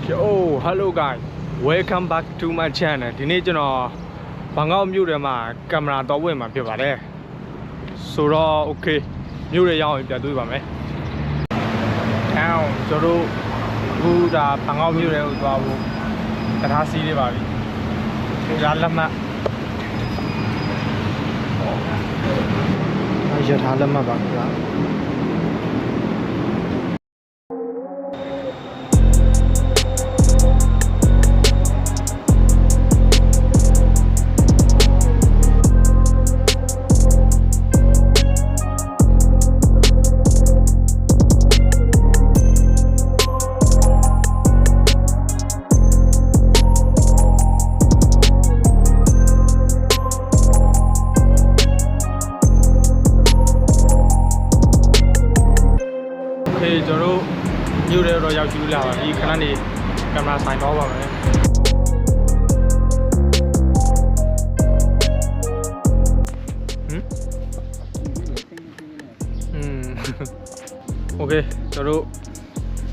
Yo, hello guys, welcome back to my channel. ဒီနေ့ကျွန်တော်ဘန်ကောက်မြို့ထဲမှာကင်မရာတော့ဝင်မှာဖြစ်ပါတယ်ဆိုတော့ okay မြို့ထဲရောက်ရင်ပြန်တွေ့ပါမယ်ကျွန်တော်တို့အခုဒါဘန်ကောက်မြို့ထဲကိုသွားဖို့တရားစီးလေးပါပြီဒါလက်မှတ်ရထားလက်မှတ်ပါဗျာကျွန်တော်မြို့ထဲတော့ရောက်ရှိလို့လာပါပြီခဏနေကင်မရာဆိုင်တော့ပါမယ်โอเคကျွန်တော်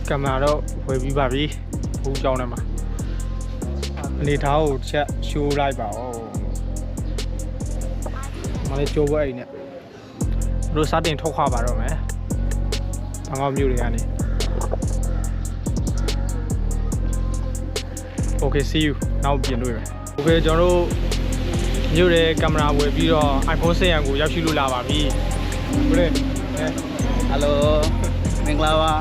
ကင်မရာတော့ဝယ်ပြီးပါပြီဘူးကြောင်းထဲမှာအနေထားကိုချက်ရှိုးလိုက်ပါဦးမလေးကြိုးပွဲအိမ်နဲ့တို့စတင်ထုတ်ခွာပါတော့မယ်ဘန်ကောက်မြို့တွေကနေ Okay see you နောက်ပြင်တွေ့မယ် Okay ကျွန်တော်တို့မြို့ရဲ့ကင်မရာဝယ်ပြီးတော့ iPhone 7 ကိုရောက်ရှိလို့လာပါပြီဟုတ်တယ် Hello မင်္ဂလာပါ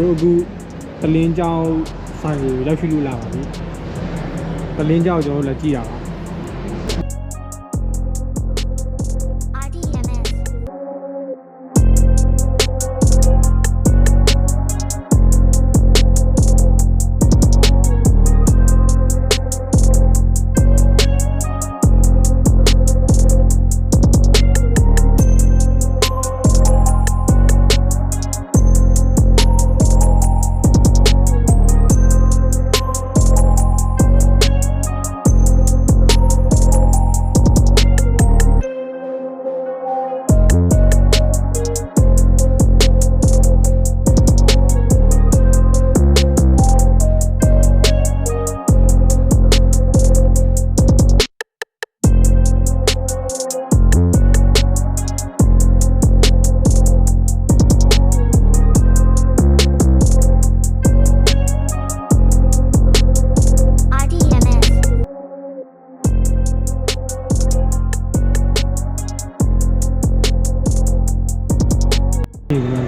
တို့အခုတလင်းကျောင်းဆိုင်ကိုရောက်ရှိလို့လာပါပြီတလင်းကျောင်းကျွန်တော်လည်းကြည့်ရပါ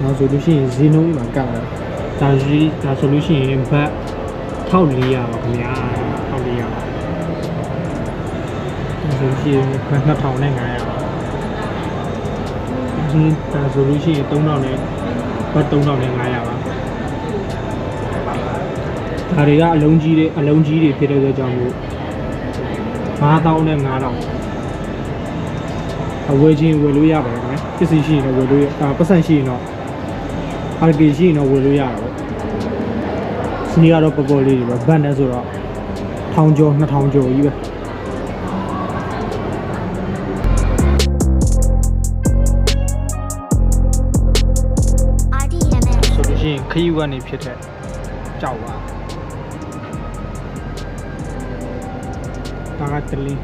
ဒါဆိုလို့ရှိရင်ဈေးနှုန်းမှာကပ်တယ်ဒါဆိုလို့ရှိရင်ဘတ်1400ပါခင်ဗျာ1400ပါဒါဆိုရှိရင်ဘတ်2500ပါဒီဒါဆိုလို့ရှိရင်3000နဲ့ဘတ်3500ပါဒါတွေကအလုံးကြီးတွေဖြစ်တဲ့အတွက်ကြောင့်မို့5000နဲ့5000အဝယ်ချင်းဝယ်လို့ရပါတယ်ခင်ဗျပစ္စည်းရှိရင်တော့ဝယ်လို့ပတ်စံရှိရင်တော့အာကေရှိရင်တော့ဝယ်လို့ရတာပေါ့စနီကတော့ပေါ်ပေါ်လေးတွေပဲဘတ်နဲ့ဆိုတော့1000ကျော်2000ကျော်ကြီးပဲဆိုလို့ရှိရင်ခရီးကနေဖြစ်တဲ့ကြောက်ပါဒါကတလီ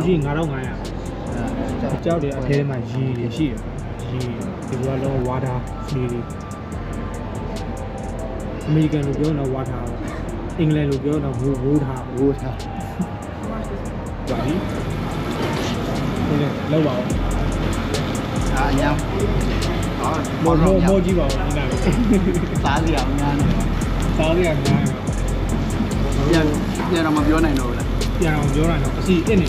ရှိ9500ကြောက်တယ်အထဲမှာရေတွေရှိတယ်ရေဒီလိုတော့ဝါတာစီတွေအမေရိကန်လိုပြောတော့ဝါတာအင်္ဂလန်လိုပြောတော့ဝိုးထားပါပြီဟုတ်တယ်လောက်ပါဦး ဒါအများဟော မောကြီးပါဦးဒီနာ စားစရာအများနေ စားရများ ပြန်တော့မပြောနိုင်တော့ဘူးလား ပြန်အောင်ပြောတာတော့အစီအစ်နေ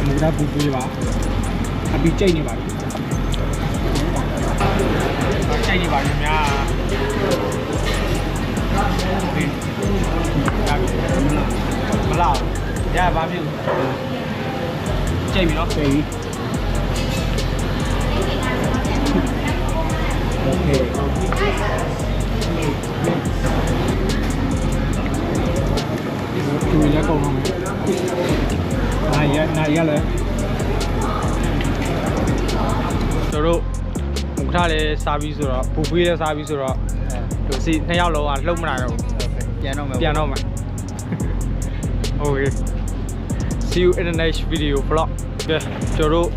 မူတာပူပေးပါအပီကြိတ်နေပါပြီကြိတ်နေပါပြီများမလားရပါပြီကြိတ်ပြီနော်ကြိတ်ပြီโอเคသူလည်းကောင်းအောင်နိုင်ရလဲတို့မူထားလဲစားပြီးဆိုတော့ပူပွေးလဲစားပြီးဆိုတော့သူစီနှစ်ယောက်လုံးကလှုပ်မနိုင်တော့ဘူး ပြန်တော့မယ် ပြန်တော့မယ် Okay see you in the next video vlog ကဲကျွန်တော်တို့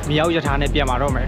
မြောက်ရထားနဲ့ပြန်มาတော့မယ်